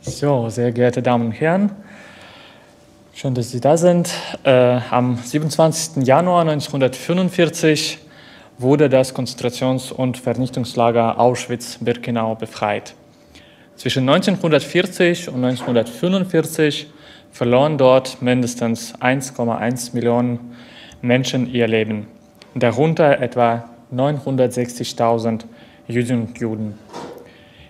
So, sehr geehrte Damen und Herren, schön, dass Sie da sind. Am 27. Januar 1945 wurde das Konzentrations- und Vernichtungslager Auschwitz-Birkenau befreit. Zwischen 1940 und 1945 verloren dort mindestens 1,1 Millionen Menschen ihr Leben, darunter etwa 960.000 Jüdinnen und Juden.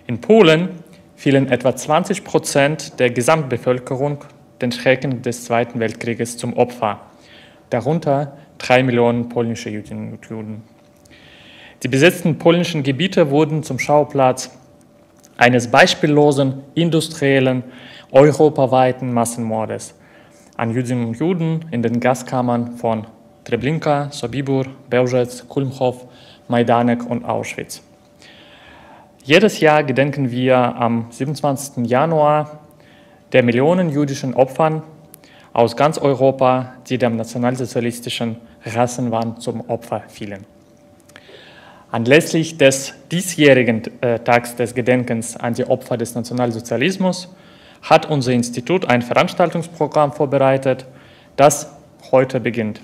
In Polen fielen etwa 20% der Gesamtbevölkerung den Schrecken des Zweiten Weltkrieges zum Opfer, darunter 3 Millionen polnische Jüdinnen und Juden. Die besetzten polnischen Gebiete wurden zum Schauplatz eines beispiellosen, industriellen, europaweiten Massenmordes an Jüdinnen und Juden in den Gaskammern von Treblinka, Sobibór, Bełżec, Kulmhof, Majdanek und Auschwitz. Jedes Jahr gedenken wir am 27. Januar der Millionen jüdischen Opfern aus ganz Europa, die dem nationalsozialistischen Rassenwahn zum Opfer fielen. Anlässlich des diesjährigen Tags des Gedenkens an die Opfer des Nationalsozialismus hat unser Institut ein Veranstaltungsprogramm vorbereitet, das heute beginnt.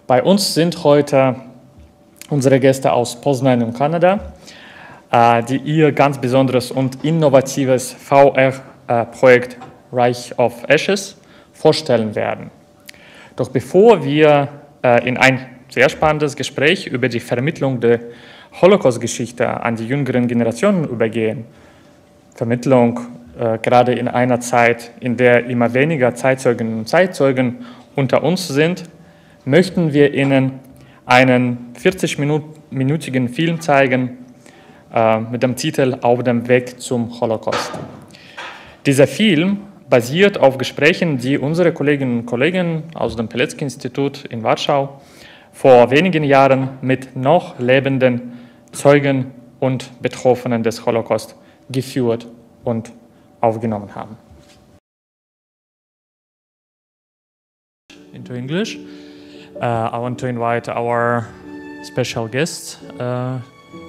Bei uns sind heute unsere Gäste aus Poznań und Kanada, die ihr ganz besonderes und innovatives VR-Projekt Reich of Ashes vorstellen werden. Doch bevor wir in ein sehr spannendes Gespräch über die Vermittlung der Holocaust-Geschichte an die jüngeren Generationen übergehen, Vermittlung gerade in einer Zeit, in der immer weniger Zeitzeuginnen und Zeitzeugen unter uns sind, möchten wir Ihnen einen 40-minütigen Film zeigen mit dem Titel Auf dem Weg zum Holocaust. Dieser Film basiert auf Gesprächen, die unsere Kolleginnen und Kollegen aus dem Pilecki-Institut in Warschau vor wenigen Jahren mit noch lebenden Zeugen und Betroffenen des Holocaust geführt und aufgenommen haben. Into English, I want to invite our special guests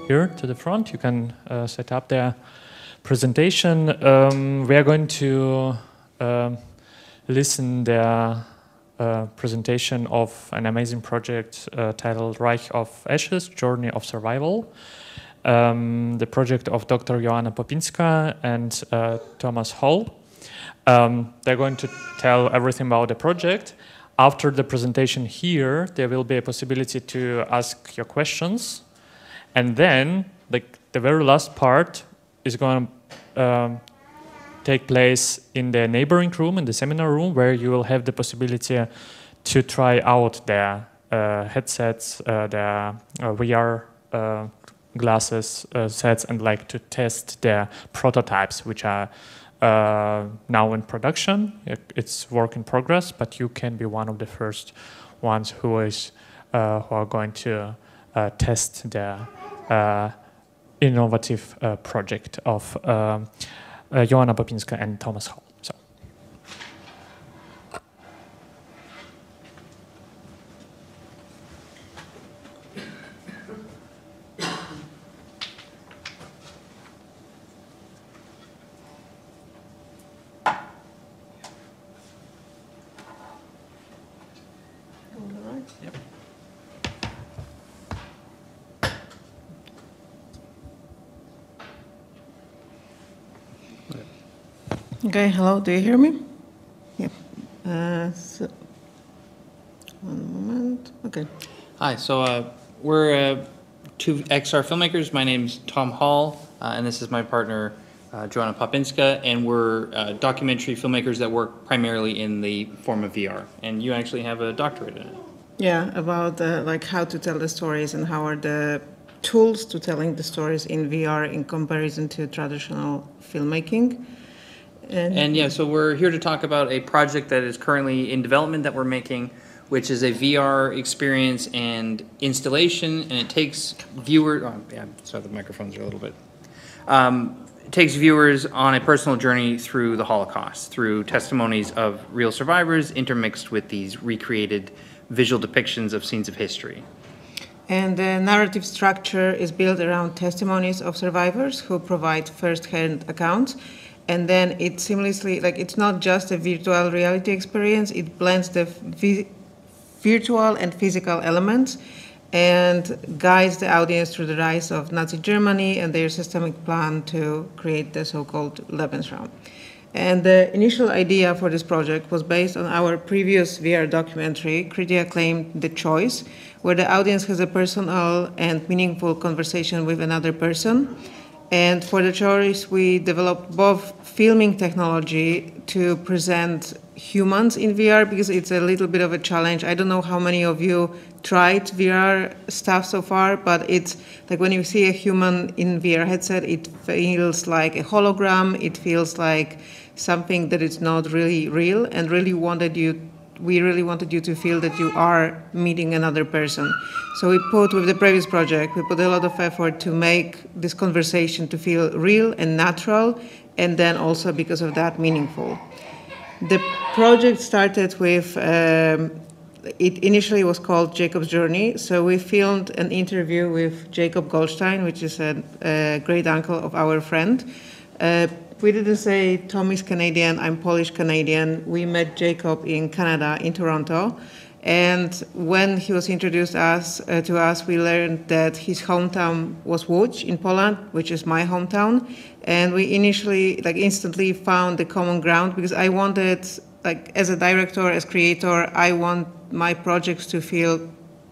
here to the front. You can set up their presentation. We are going to listen their presentation of an amazing project titled Reich of Ashes, Journey of Survival. The project of Dr. Joanna Popińska and Thomas Hall. They're going to tell everything about the project. After the presentation here, there will be a possibility to ask your questions. And then the very last part is going to take place in the neighboring room, in the seminar room, where you will have the possibility to try out their headsets, their VR glasses sets, and like to test their prototypes, which are now in production. It's work in progress, but you can be one of the first ones who are going to test their innovative project of Joanna Popińska and Thomas Hall. So. Yep. Okay, hello, do you hear me? Yeah. So, one moment. Okay. Hi, so we're two XR filmmakers. My name's Tom Hall, and this is my partner, Joanna Popińska, and we're documentary filmmakers that work primarily in the form of VR. And you actually have a doctorate in it. Yeah, about like how to tell the stories and how are the tools to telling the stories in VR in comparison to traditional filmmaking. And yeah, so we're here to talk about a project that is currently in development that we're making, which is a VR experience and installation, and it takes viewers. Oh, yeah, sorry, the microphones are a little bit. It takes viewers on a personal journey through the Holocaust, through testimonies of real survivors intermixed with these recreated visual depictions of scenes of history. And the narrative structure is built around testimonies of survivors who provide first-hand accounts. and then it seamlessly, like it's not just a virtual reality experience, it blends the virtual and physical elements and guides the audience through the rise of Nazi Germany and their systemic plan to create the so-called Lebensraum. And the initial idea for this project was based on our previous VR documentary, critically acclaimed The Choice, where the audience has a personal and meaningful conversation with another person. And for The Choice, we developed both filming technology to present humans in VR, because it's a little bit of a challenge. I don't know how many of you tried VR stuff so far, but it's like when you see a human in VR headset, it feels like a hologram. It feels like something that is not really real, and we really wanted you to feel that you are meeting another person. So with the previous project, we put a lot of effort to make this conversation to feel real and natural, and then also because of that, meaningful. The project started with, it initially was called Jacob's Journey. So we filmed an interview with Jacob Goldstein, which is a great uncle of our friend. We didn't say Tommy's Canadian, I'm Polish-Canadian. We met Jacob in Canada, in Toronto. And when he was introduced to us, we learned that his hometown was Łódź in Poland, which is my hometown. And we instantly found the common ground, because I wanted, as a director, as creator, I want my projects to feel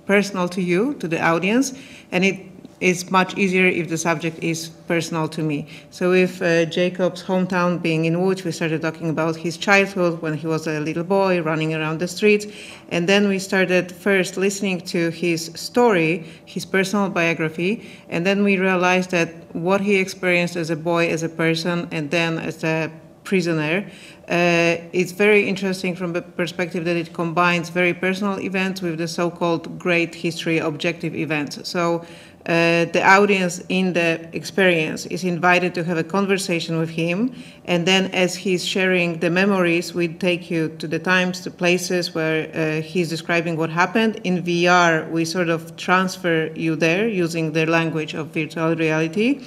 personal to you, to the audience. And it's much easier if the subject is personal to me. So with Jacob's hometown being in Łódź, we started talking about his childhood when he was a little boy running around the streets. And then we started first listening to his story, his personal biography. And then we realized that what he experienced as a boy, as a person, and then as a prisoner, it's very interesting from the perspective that it combines very personal events with the so-called great history objective events. So the audience in the experience is invited to have a conversation with him, and then as he's sharing the memories, we take you to the times, the places where he's describing what happened. In VR, we sort of transfer you there using the language of virtual reality.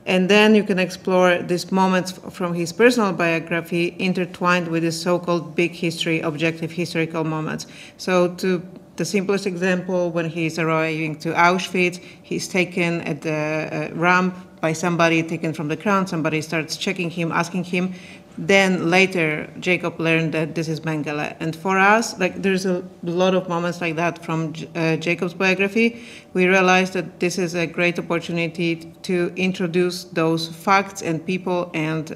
And then you can explore these moments from his personal biography intertwined with his so-called big history, objective historical moments. So the simplest example, when he's arriving to Auschwitz, he's taken at the ramp by somebody taken from the ground. Somebody starts checking him, asking him. Then later, Jacob learned that this is Mengele. And for us, there's a lot of moments like that from Jacob's biography. We realized that this is a great opportunity to introduce those facts and people and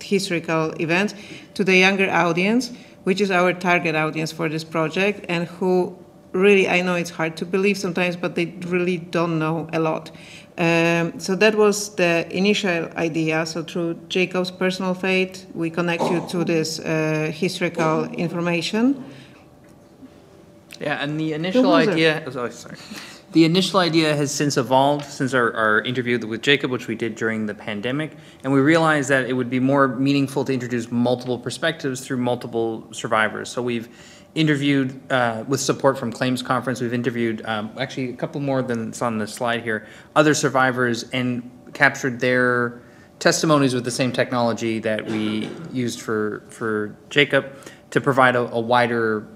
historical events to the younger audience, which is our target audience for this project, and who really, I know it's hard to believe sometimes, but they really don't know a lot. So that was the initial idea. So through Jacob's personal fate, we connect you to this historical information. Yeah, and the initial idea, the initial idea has since evolved since our interview with Jacob, which we did during the pandemic, and we realized that it would be more meaningful to introduce multiple perspectives through multiple survivors. So we've interviewed, with support from Claims Conference, we've interviewed actually a couple more than it's on the slide here, other survivors, and captured their testimonies with the same technology that we used for Jacob to provide a wider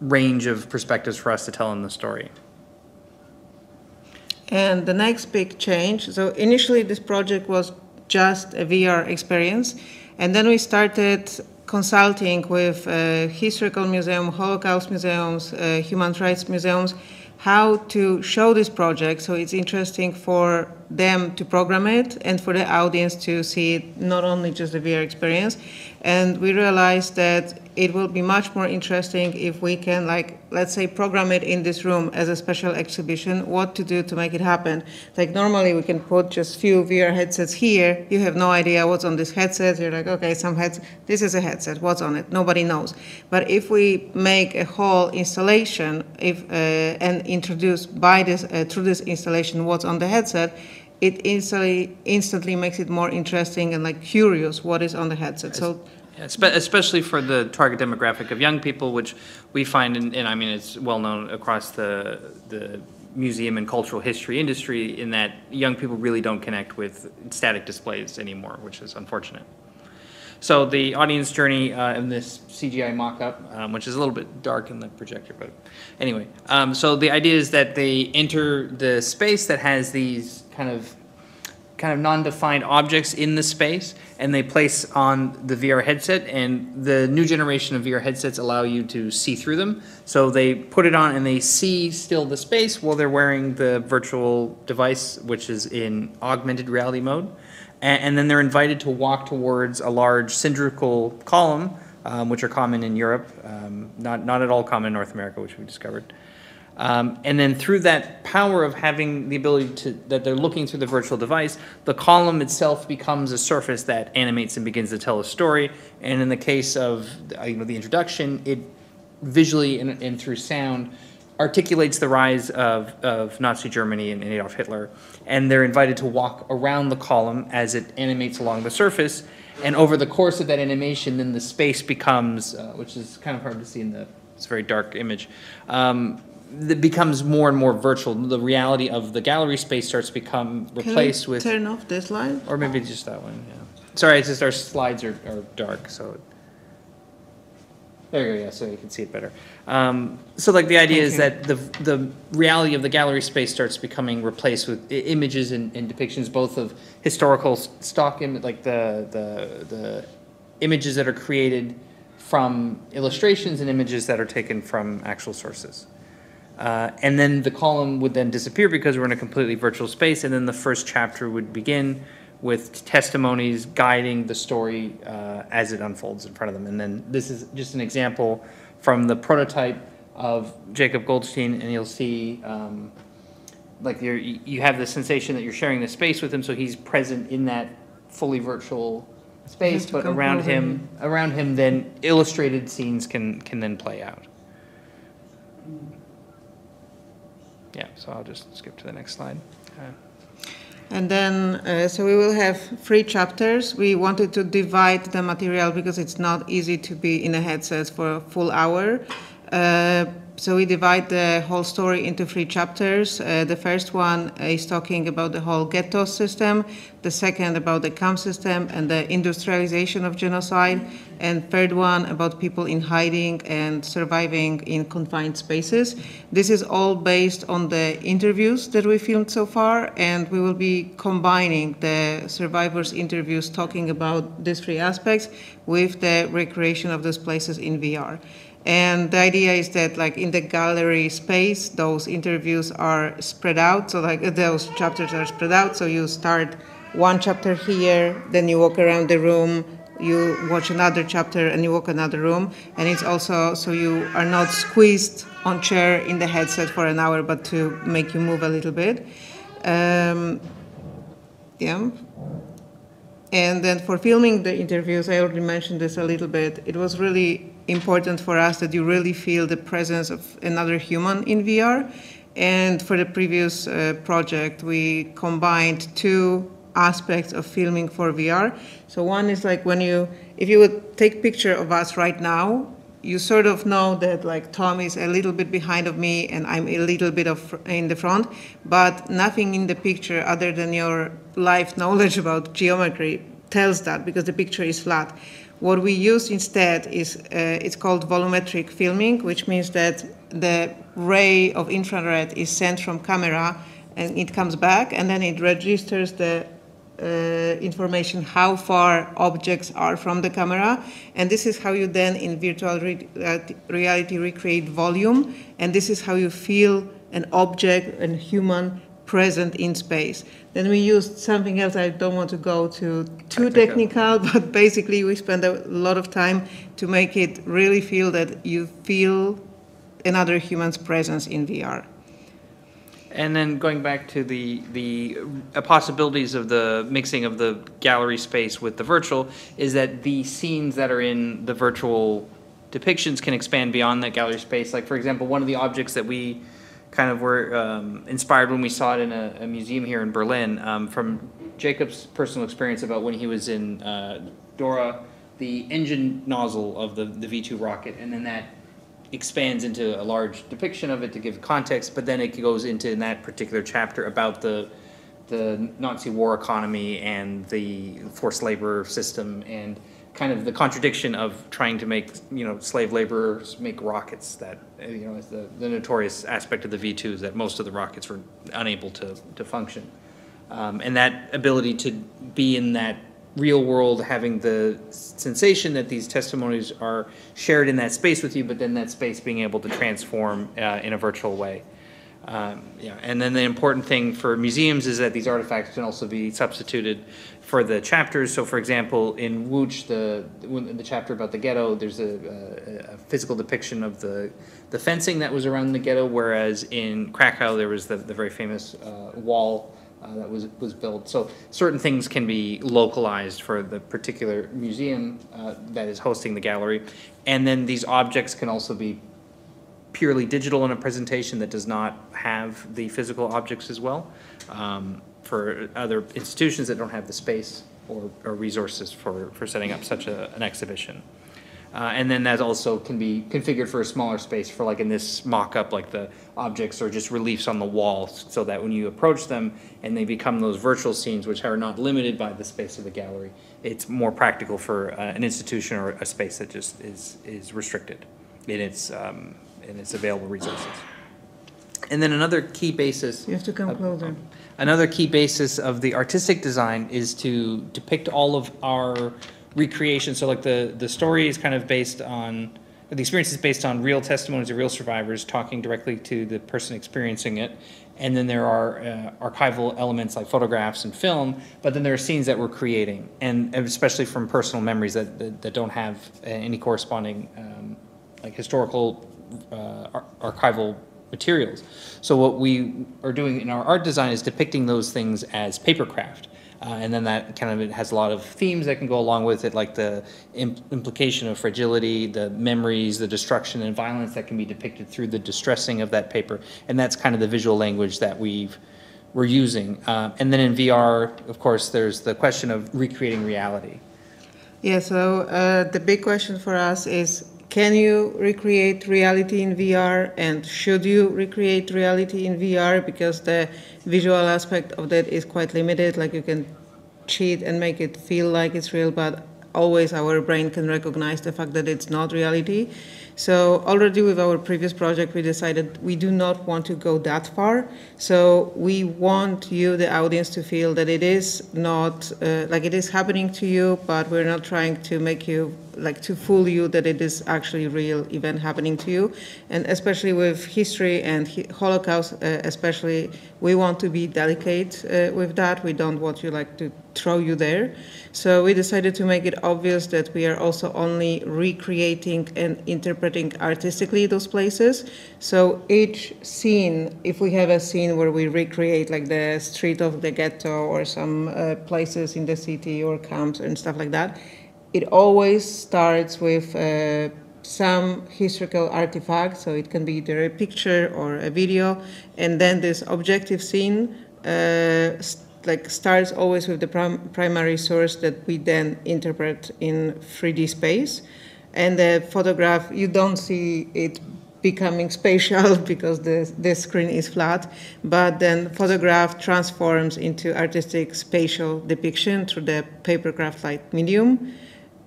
range of perspectives for us to tell in the story. And the next big change, so initially this project was just a VR experience, and then we started consulting with historical museums, Holocaust museums, human rights museums, how to show this project so it's interesting for them to program it and for the audience to see it, not only just the VR experience. And we realized that it will be much more interesting if we can, let's say, program it in this room as a special exhibition, what to do to make it happen. Normally we can put just few VR headsets here. You have no idea what's on this headset. You're like, okay, this is a headset, what's on it? Nobody knows. But if we make a whole installation and introduce through this installation what's on the headset, it instantly makes it more interesting and curious what is on the headset. So, especially for the target demographic of young people, which we find, and I mean it's well known across the museum and cultural history industry in that young people really don't connect with static displays anymore, which is unfortunate. So the audience journey in this CGI mock-up, which is a little bit dark in the projector, but anyway. So the idea is that they enter the space that has these kind of non-defined objects in the space, and they place on the VR headset, and the new generation of VR headsets allow you to see through them. So they put it on and they see still the space while they're wearing the virtual device, which is in augmented reality mode. And then they're invited to walk towards a large cylindrical column, which are common in Europe, not at all common in North America, which we discovered. And then through that power of having the ability to, that they're looking through the virtual device, the column itself becomes a surface that animates and begins to tell a story. And in the case of the introduction, it visually and through sound articulates the rise of Nazi Germany and Adolf Hitler. And they're invited to walk around the column as it animates along the surface. And over the course of that animation, then the space becomes, which is kind of hard to see in this very dark image, it becomes more and more virtual. The reality of the gallery space starts to become replaced with... Turn off this line? Or maybe just that one, yeah. Sorry, it's just our slides are dark, so... There you go, yeah, so you can see it better. So like the idea is that the reality of the gallery space starts becoming replaced with images and depictions, both of historical stock, like the images that are created from illustrations and images that are taken from actual sources. And then the column would then disappear because we're in a completely virtual space, and then the first chapter would begin with testimonies guiding the story as it unfolds in front of them. And then this is just an example from the prototype of Jacob Goldstein, and you'll see like you have the sensation that you're sharing the space with him, so he's present in that fully virtual space, but around him then illustrated scenes can then play out. Yeah, so I'll just skip to the next slide. And then, so we will have 3 chapters. We wanted to divide the material because it's not easy to be in a headset for a full hour. So we divide the whole story into 3 chapters. The first one is talking about the whole ghetto system, the second about the camp system and the industrialization of genocide, and third one about people in hiding and surviving in confined spaces. This is all based on the interviews that we filmed so far, and we will be combining the survivors' interviews talking about these 3 aspects with the recreation of those places in VR. And the idea is that, like, in the gallery space, those interviews are spread out. So, like, those chapters are spread out. So you start one chapter here, then you walk around the room, you watch another chapter, and you walk another room. And it's also so you are not squeezed on chair in the headset for an hour, but to make you move a little bit. Yeah. And then for filming the interviews, I already mentioned this a little bit, it was really important for us that you really feel the presence of another human in VR. And for the previous project, we combined 2 aspects of filming for VR. So one is like if you would take a picture of us right now, you sort of know that like Tom is a little bit behind of me and I'm a little bit in the front, but nothing in the picture other than your life knowledge about geometry tells that because the picture is flat. What we use instead is, it's called volumetric filming, which means that the ray of infrared is sent from camera and it comes back and then it registers the information how far objects are from the camera, and this is how you then in virtual reality recreate volume, and this is how you feel an object and human present in space. Then we used something else. I don't want to go too technical, but basically we spend a lot of time to make it really feel that you feel another human's presence in VR. And then going back to the possibilities of the mixing of the gallery space with the virtual is that the scenes that are in the virtual depictions can expand beyond that gallery space. Like, for example, one of the objects that we kind of were inspired when we saw it in a museum here in Berlin from Jacob's personal experience about when he was in Dora, the engine nozzle of the V2 rocket, and then that expands into a large depiction of it to give context, but then it goes into, in that particular chapter, about the Nazi war economy and the forced labor system and kind of the contradiction of trying to make, slave laborers make rockets that, is the notorious aspect of the V2s, that most of the rockets were unable to function. And that ability to be in that real world, having the sensation that these testimonies are shared in that space with you, but then that space being able to transform in a virtual way. And then the important thing for museums is that these artifacts can also be substituted for the chapters. So, for example, in Łódź, the chapter about the ghetto, there's a physical depiction of the fencing that was around the ghetto, whereas in Krakow there was the very famous wall that was built. So certain things can be localized for the particular museum that is hosting the gallery. And then these objects can also be purely digital in a presentation that does not have the physical objects as well, for other institutions that don't have the space or resources for setting up such an exhibition. And then that also can be configured for a smaller space, for like in this mock-up, like the objects are just reliefs on the wall, so that when you approach them and they become those virtual scenes which are not limited by the space of the gallery, it's more practical for an institution or a space that just is restricted in its available resources. And then another key basis... You have to come closer. Another key basis of the artistic design is to depict all of our recreation. So like the story is kind of based on, the experience is based on real testimonies of real survivors talking directly to the person experiencing it. And then there are archival elements like photographs and film, but then there are scenes that we're creating, and especially from personal memories that don't have any corresponding like historical archival materials. So what we are doing in our art design is depicting those things as papercraft. And then that kind of, it has a lot of themes that can go along with it, like the implication of fragility, the memories, the destruction and violence that can be depicted through the distressing of that paper. And that's kind of the visual language that we're using. And then in VR, of course, there's the question of recreating reality. Yeah, so the big question for us is, can you recreate reality in VR, and should you recreate reality in VR? Because the visual aspect of that is quite limited. Like, you can cheat and make it feel like it's real, but always our brain can recognize the fact that it's not reality. So already with our previous project, we decided we do not want to go that far. So we want you, the audience, to feel that it is not, like it is happening to you, but we're not trying to make you, like to fool you that it is actually a real event happening to you. And especially with history and Holocaust, especially, we want to be delicate with that. We don't want you like to throw you there. So we decided to make it obvious that we are also only recreating and interpreting artistically those places. So each scene, if we have a scene where we recreate like the street of the ghetto or some places in the city or camps and stuff like that, it always starts with some historical artifact. So it can be either a picture or a video, and then this objective scene starts always with the primary source that we then interpret in 3D space. And the photograph, you don't see it becoming spatial because the screen is flat, but then photograph transforms into artistic spatial depiction through the papercraft-like medium.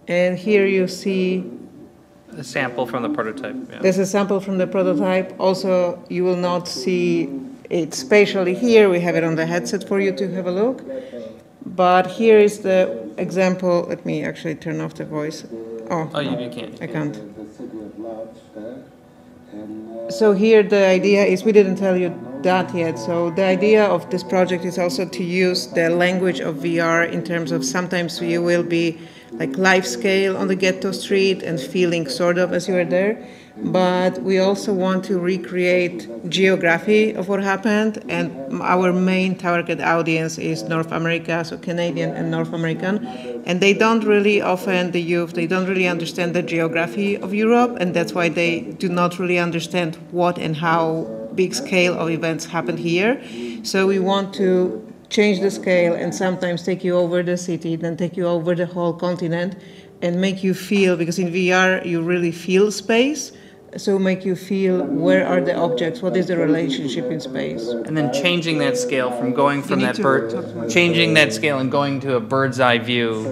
And here you see a sample from the prototype. Yeah. There's a sample from the prototype. Also, you will not see it spatially here. We have it on the headset for you to have a look. But here is the example. Let me actually turn off the voice. Oh, you can't. I can't. So here the idea is, we didn't tell you that yet. So the idea of this project is also to use the language of VR in terms of, sometimes you will be like life scale on the ghetto street and feeling sort of as you are there. But we also want to recreate geography of what happened, and our main target audience is North America, so Canadian and North American, and they don't really, often the youth, they don't really understand the geography of Europe, and that's why they do not really understand what and how big scale of events happened here. So we want to change the scale and sometimes take you over the city, then take you over the whole continent and make you feel, because in VR you really feel space. so make you feel where are the objects, what is the relationship in space. And then changing that scale from going from that bird, changing that scale and going to a bird's eye view.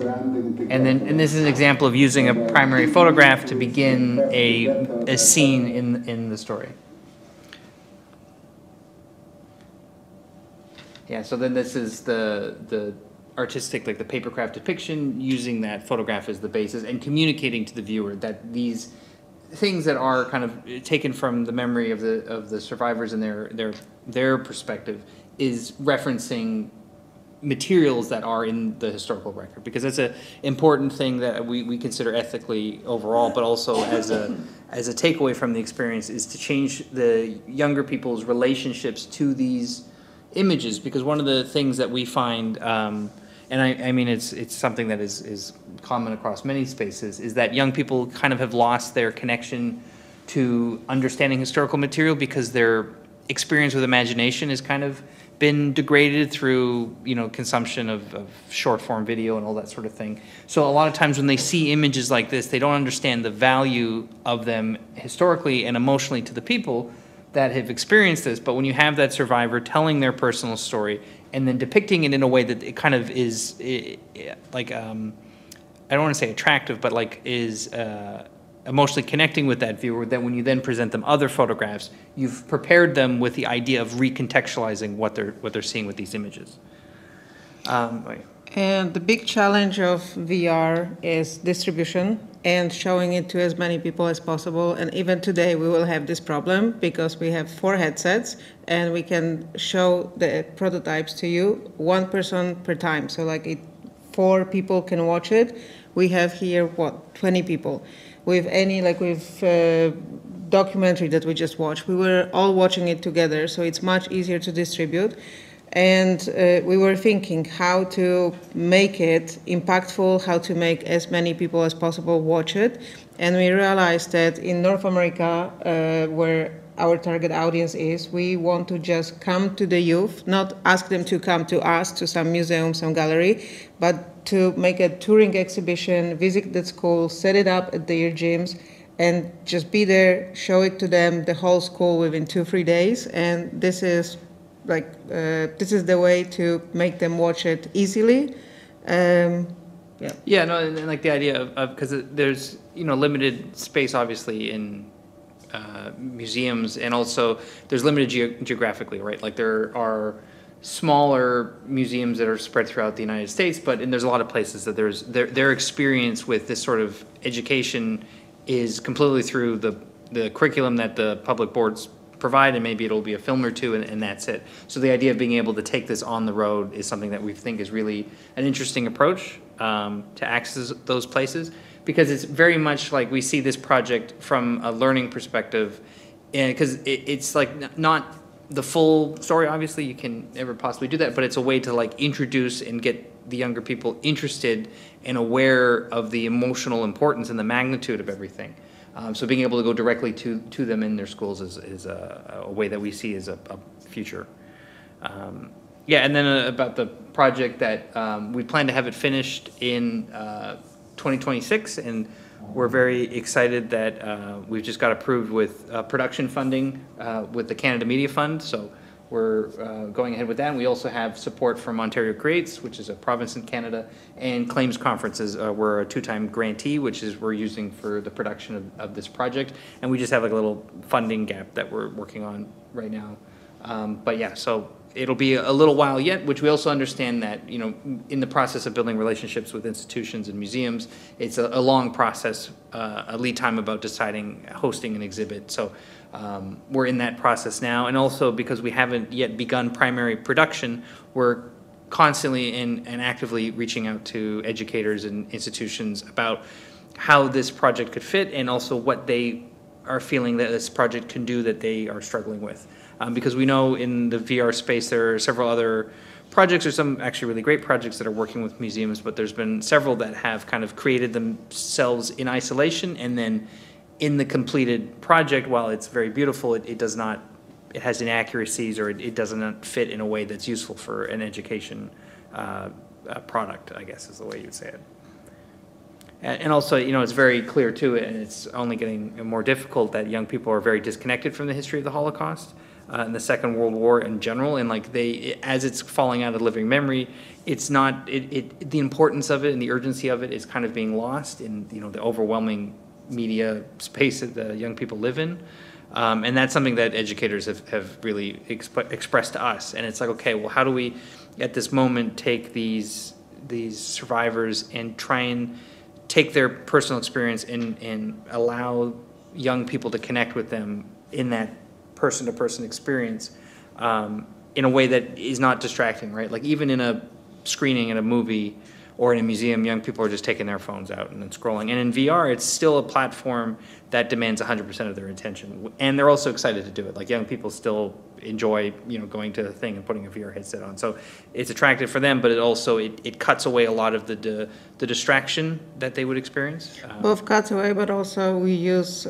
And this is an example of using a primary photograph to begin a scene in the story. Yeah, so then this is the artistic, like the papercraft depiction, using that photograph as the basis and communicating to the viewer that these things that are kind of taken from the memory of the survivors and their perspective is referencing materials that are in the historical record, because that's an important thing that we consider ethically overall, but also as a takeaway from the experience is to change the younger people's relationships to these images, because one of the things that we find, and I mean it's something that is common across many spaces, is that young people kind of have lost their connection to understanding historical material because their experience with imagination has kind of been degraded through, you know, consumption of short form video and all that sort of thing. So a lot of times when they see images like this, they don't understand the value of them historically and emotionally to the people that have experienced this. But when you have that survivor telling their personal story and then depicting it in a way that it kind of is like, I don't want to say attractive, but like is emotionally connecting with that viewer, that when you then present them other photographs, you've prepared them with the idea of recontextualizing what they're seeing with these images. And the big challenge of VR is distribution and showing it to as many people as possible. And even today we will have this problem because we have 4 headsets and we can show the prototypes to you, 1 person per time. So like 4 people can watch it. We have here, 20 people. With documentary that we just watched, we were all watching it together, so it's much easier to distribute. And we were thinking how to make it impactful, how to make as many people as possible watch it. And we realized that in North America, where our target audience is, we want to just come to the youth, not ask them to come to us, to some museum, some gallery, but to make a touring exhibition, visit the school, set it up at their gyms, and just be there, show it to them, the whole school within 2-3 days. And this is this is the way to make them watch it easily. And like the idea of because there's, you know, limited space obviously in museums, and also there's limited geographically, right? Like there are smaller museums that are spread throughout the United States, and there's a lot of places that their experience with this sort of education is completely through the curriculum that the public boards provide, and maybe it'll be a film or two and that's it. So the idea of being able to take this on the road is something that we think is really an interesting approach to access those places, because it's very much like we see this project from a learning perspective, and because it's like not the full story, obviously you can never possibly do that, but it's a way to like introduce and get the younger people interested and aware of the emotional importance and the magnitude of everything. So being able to go directly to them in their schools is a way that we see as a future. And then about the project that we plan to have it finished in 2026, and we're very excited that we've just got approved with production funding with the Canada Media Fund. So we're going ahead with that. And we also have support from Ontario Creates, which is a province in Canada, and Claims Conferences. We're a 2-time grantee, which is we're using for the production of this project. And we just have like a little funding gap that we're working on right now. So it'll be a little while yet, which we also understand that, you know, in the process of building relationships with institutions and museums, it's a long process, a lead time about deciding hosting an exhibit. So we're in that process now. And also because we haven't yet begun primary production, we're constantly and actively reaching out to educators and institutions about how this project could fit, and also what they are feeling that this project can do that they are struggling with. Because we know in the VR space there are several other projects, or some actually really great projects that are working with museums, but there's been several that have kind of created themselves in isolation, and then in the completed project, while it's very beautiful, it does not, it has inaccuracies, or it does not fit in a way that's useful for an education product, I guess is the way you'd say it. And also, you know, it's very clear too, and it's only getting more difficult that young people are very disconnected from the history of the Holocaust and the Second World War in general. And like as it's falling out of living memory, it's not, the importance of it and the urgency of it is kind of being lost in, you know, the overwhelming media space that the young people live in. And that's something that educators have really expressed to us. And it's like, okay, well, how do we, at this moment, take these survivors and try and take their personal experience and allow young people to connect with them in that person-to-person experience in a way that is not distracting, right? Like even in a screening in a movie or in a museum, young people are just taking their phones out and then scrolling. And in VR, it's still a platform that demands 100% of their attention. And they're also excited to do it. Like young people still enjoy, you know, going to the thing and putting a VR headset on. So it's attractive for them, but it also, it cuts away a lot of the distraction that they would experience. Both cuts away, but also we use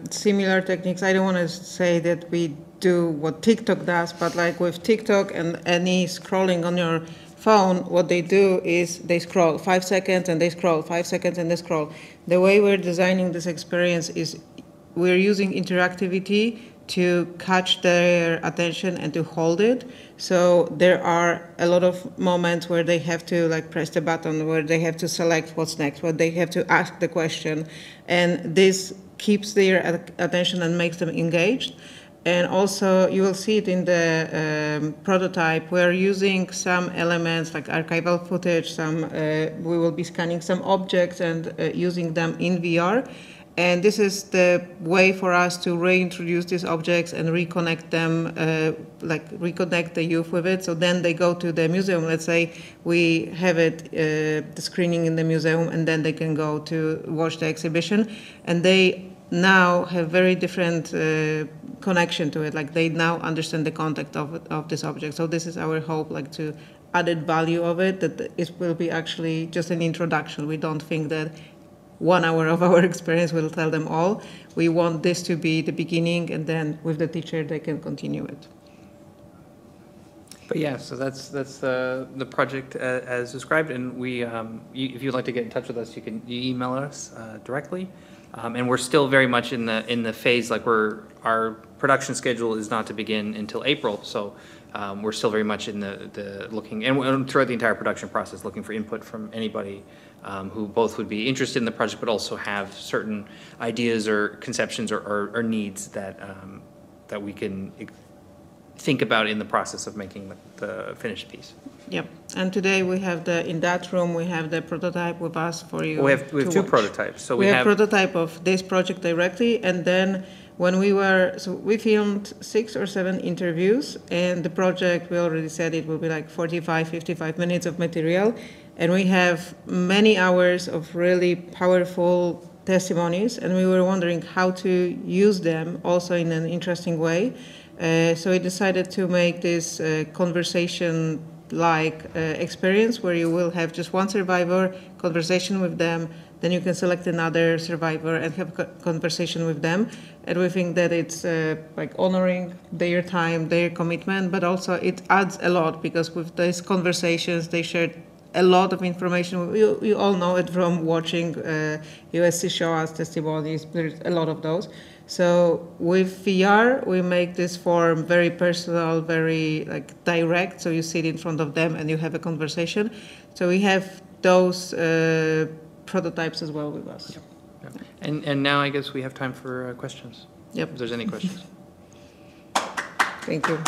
similar techniques. I don't want to say that we do what TikTok does, but like with TikTok and any scrolling on your phone, what they do is they scroll 5 seconds and they scroll 5 seconds and they scroll. The way we're designing this experience is we're using interactivity to catch their attention and to hold it. So there are a lot of moments where they have to like press the button, where they have to select what's next, where they have to ask the question. And this keeps their attention and makes them engaged. And also, you will see it in the prototype. We're using some elements like archival footage. We will be scanning some objects and using them in VR. And this is the way for us to reintroduce these objects and reconnect them, reconnect the youth with it. So then they go to the museum. Let's say we have it, the screening in the museum, and then they can go to watch the exhibition. And they now have very different connection to it. Like they now understand the context of this object. So this is our hope, like to added value of it, that it will be actually just an introduction. We don't think that 1 hour of our experience will tell them all. We want this to be the beginning, and then with the teacher they can continue it. But yeah, so that's the project as described, and we if you'd like to get in touch with us, you can email us directly. And we're still very much in the phase, like our production schedule is not to begin until April, so we're still very much in the looking, and throughout the entire production process, looking for input from anybody who both would be interested in the project, but also have certain ideas or conceptions or needs that that we can think about in the process of making the finished piece. Yep. And today we have in that room we have the prototype with us for you. We have two prototypes. So we have prototype of this project directly, and then when we filmed 6 or 7 interviews, and the project, we already said it will be like 45, 55 minutes of material, and we have many hours of really powerful testimonies, and we were wondering how to use them also in an interesting way. So we decided to make this conversation-like experience where you will have just one survivor, conversation with them, then you can select another survivor and have a conversation with them. And we think that it's like honoring their time, their commitment, but also it adds a lot because with these conversations, they shared a lot of information. You all know it from watching USC show us testimonies. There's a lot of those. So with VR, we make this form very personal, very like direct. So you sit in front of them and you have a conversation. So we have those prototypes as well with us. Yep. Yep. And now I guess we have time for questions. Yep. If there's any questions. Thank you.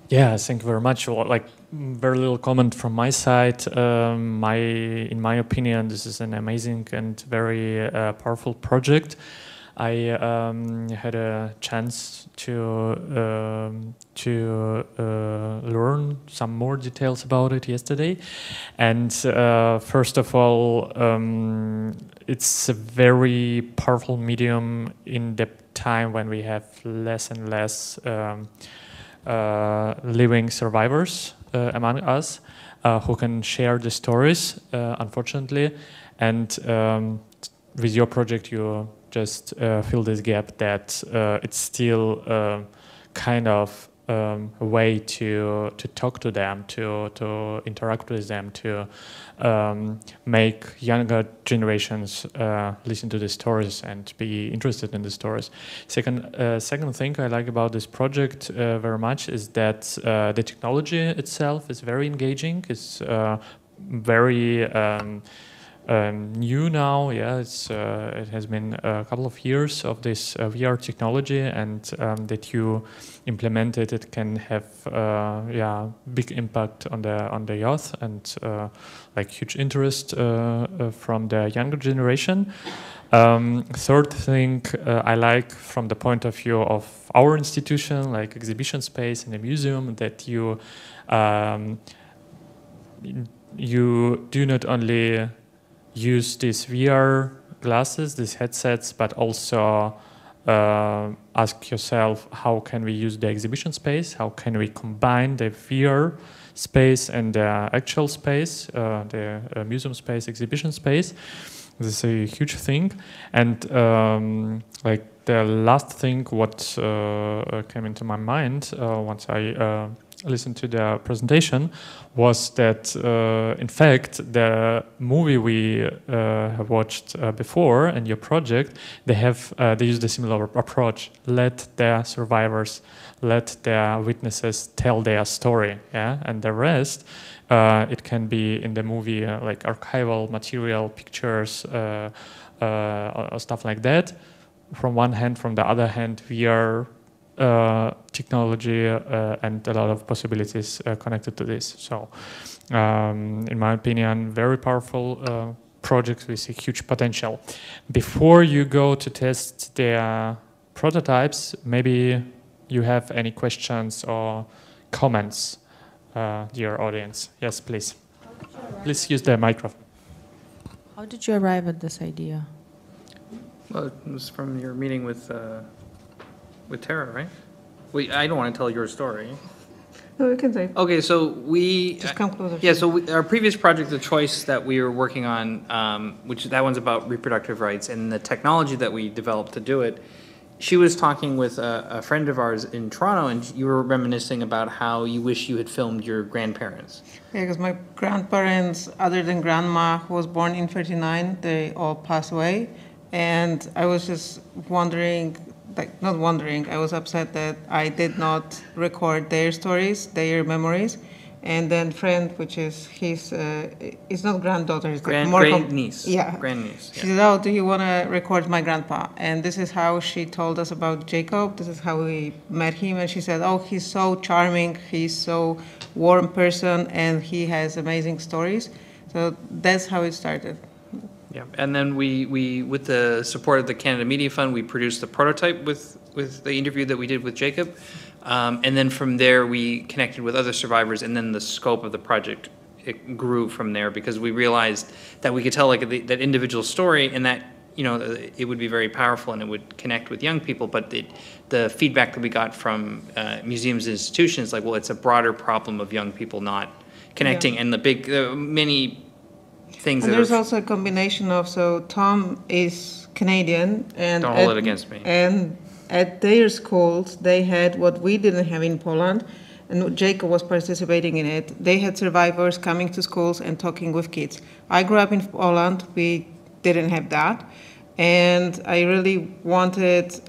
Yeah, thank you very much. Like, very little comment from my side. In my opinion, this is an amazing and very powerful project. I had a chance to learn some more details about it yesterday, and first of all, it's a very powerful medium in the time when we have less and less living survivors among us who can share the stories, unfortunately, and with your project you just fill this gap that it's still kind of a way to talk to them, to interact with them, to make younger generations listen to the stories and be interested in the stories. Second thing I like about this project very much is that the technology itself is very engaging. It's very new now. Yeah, it has been a couple of years of this VR technology, and that you implemented it can have big impact on the youth and like huge interest from the younger generation. Third thing I like from the point of view of our institution, like exhibition space and a museum, that you do not only use these VR glasses, these headsets, but also ask yourself, how can we use the exhibition space? How can we combine the VR space and the actual space, the museum space, exhibition space? This is a huge thing. And like the last thing what came into my mind once I listened to the presentation was that in fact the movie we have watched before in your project, they use the similar approach. Let the survivors, let the witnesses tell their story, yeah, and the rest it can be in the movie like archival material, pictures, or stuff like that. From one hand, from the other hand, VR technology and a lot of possibilities connected to this. So, in my opinion, very powerful project with a huge potential. Before you go to test the prototypes, maybe you have any questions or comments, dear audience. Yes, please. Please use the microphone. How did you arrive at this idea? Well, it was from your meeting with Tara, right? I don't want to tell your story. No, we can say. Okay, so we Just come closer. Yeah, so our previous project, The Choice, that we were working on, which that one's about reproductive rights and the technology that we developed to do it. She was talking with a friend of ours in Toronto, and you were reminiscing about how you wish you had filmed your grandparents. Yeah, because my grandparents, other than grandma, who was born in 1939, they all passed away. And I was just wondering, not wondering, I was upset that I did not record their stories, their memories. And then friend, which is his, it's not granddaughter, it's grandniece. Yeah. Grandniece. She said, oh, do you want to record my grandpa? And this is how she told us about Jacob. This is how we met him. And she said, oh, he's so charming. He's so warm person, and he has amazing stories. So that's how it started. Yeah, and then we with the support of the Canada Media Fund, we produced a prototype with the interview that we did with Jacob. And then from there, we connected with other survivors, and then the scope of the project, it grew from there, because we realized that we could tell like that individual story, and that, you know, it would be very powerful and it would connect with young people. But the feedback that we got from museums and institutions, like, well, it's a broader problem of young people not connecting, and many things. And there's also a combination of, so Tom is Canadian, and don't hold it against me. And at their schools, they had what we didn't have in Poland, and Jacob was participating in it. They had survivors coming to schools and talking with kids. I grew up in Poland. We didn't have that. And I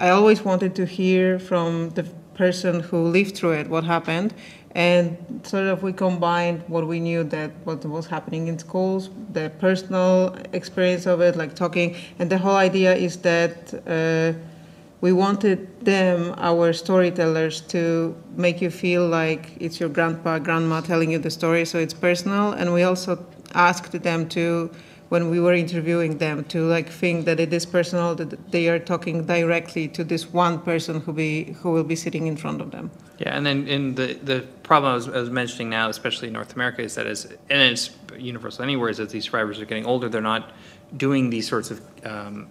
always wanted to hear from the person who lived through it, what happened. And sort of we combined what we knew that what was happening in schools, the personal experience of it, like talking. And the whole idea is that we wanted them, our storytellers, to make you feel like it's your grandpa, grandma telling you the story, so it's personal. And we also asked them to, when we were interviewing them, to like think that it is personal, that they are talking directly to this one person who will be sitting in front of them. Yeah, and then the problem I was mentioning now, especially in North America, is that and it's universal anywhere, is that these survivors are getting older. They're not doing these sorts of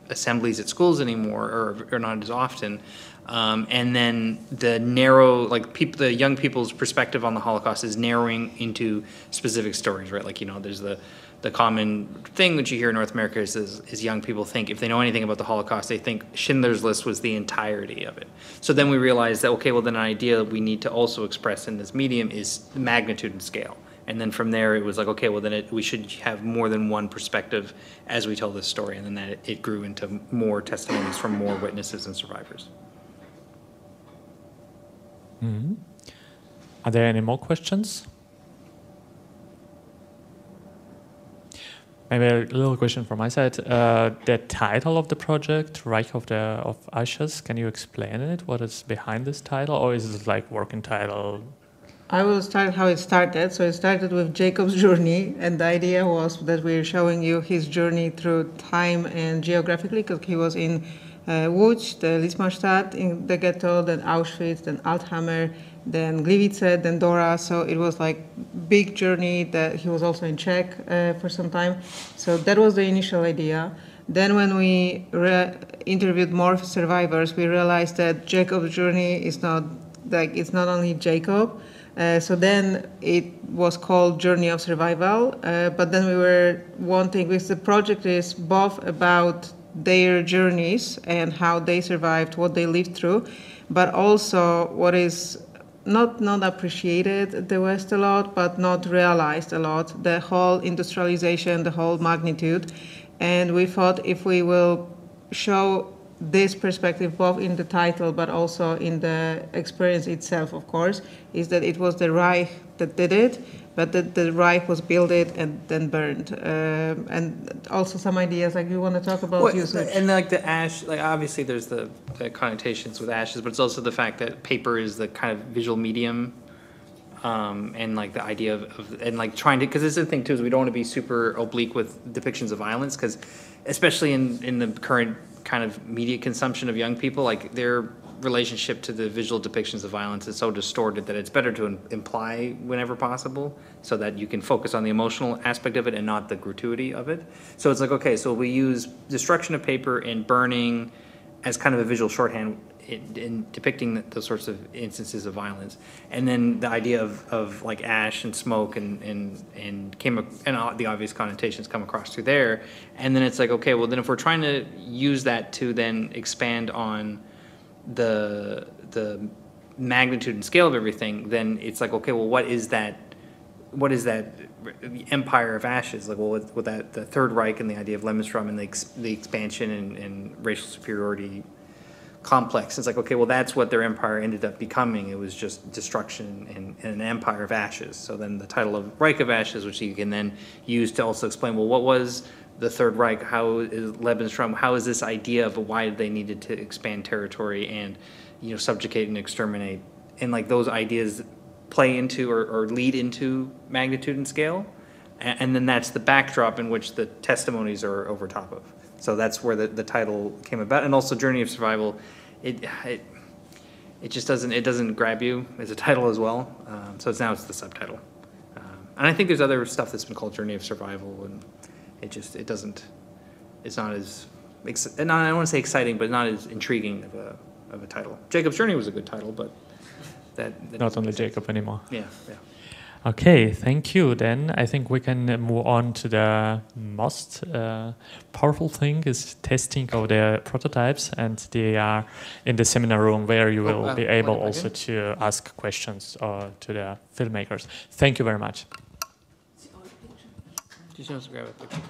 assemblies at schools anymore, or not as often. And then the the young people's perspective on the Holocaust is narrowing into specific stories, right? Like, you know, there's the the common thing that you hear in North America is young people think, if they know anything about the Holocaust, they think Schindler's List was the entirety of it. So then we realized that, okay, well then an idea we need to also express in this medium is the magnitude and scale. And then from there it was like, okay, well then we should have more than one perspective as we tell this story. And then that it grew into more testimonies from more witnesses and survivors. Mm-hmm. Are there any more questions? Maybe a little question from my side. The title of the project, Reich of Ashes, can you explain it? What is behind this title, or is it like working title? I will start how it started. So it started with Jacob's journey, and the idea was that we're showing you his journey through time and geographically, because he was in Łódź, the Liesmanstadt in the ghetto, then Auschwitz, then Altheimer, then Gliwice, then Dora. So it was like big journey. That he was also in Czech for some time. So that was the initial idea. Then when we interviewed more survivors, we realized that Jacob's journey is not like, it's not only Jacob. So then it was called Journey of Survival. But then we were wanting, because the project is both about their journeys and how they survived, what they lived through, but also what is not appreciated at the West a lot, but not realized a lot, the whole industrialization, the whole magnitude. And we thought if we will show this perspective both in the title but also in the experience itself, of course, is that it was the Reich that did it, but that the Reich was built and then burned. And also some ideas, like you want to talk about usage. And like the ash, like obviously there's the connotations with ashes, but it's also the fact that paper is the kind of visual medium, and like the idea of and like trying to, because this is the thing too, is we don't want to be super oblique with depictions of violence, because especially in the current kind of media consumption of young people, like their relationship to the visual depictions of violence is so distorted that it's better to imply whenever possible, so that you can focus on the emotional aspect of it and not the gratuity of it. So it's like, okay, so we use destruction of paper and burning as kind of a visual shorthand in depicting those sorts of instances of violence, and then the idea of like ash and smoke and the obvious connotations come across through there, and then it's like, okay, well then if we're trying to use that to then expand on the magnitude and scale of everything, then it's like, okay, well what is that empire of ashes? Like, well, with that the Third Reich and the idea of Lebensraum and the expansion and racial superiority complex. It's like, okay, well that's what their empire ended up becoming. It was just destruction and an empire of ashes. So then the title of Reich of Ashes, which you can then use to also explain, well, what was the Third Reich? How is Lebensraum? How is this idea of why they needed to expand territory and, subjugate and exterminate? And like those ideas play into or lead into magnitude and scale. And then that's the backdrop in which the testimonies are over top of. So that's where the title came about. And also Journey of Survival, it just doesn't grab you as a title as well. So it's the subtitle. And I think there's other stuff that's been called Journey of Survival, and it's not as, I don't want to say exciting, but not as intriguing of a title. Jacob's Journey was a good title, but that not only Jacob anymore. Yeah. Okay, thank you. Then I think we can move on to the most powerful thing, is testing of the prototypes, and they are in the seminar room where you will be able also to ask questions to the filmmakers. Thank you very much. Just grab a picture.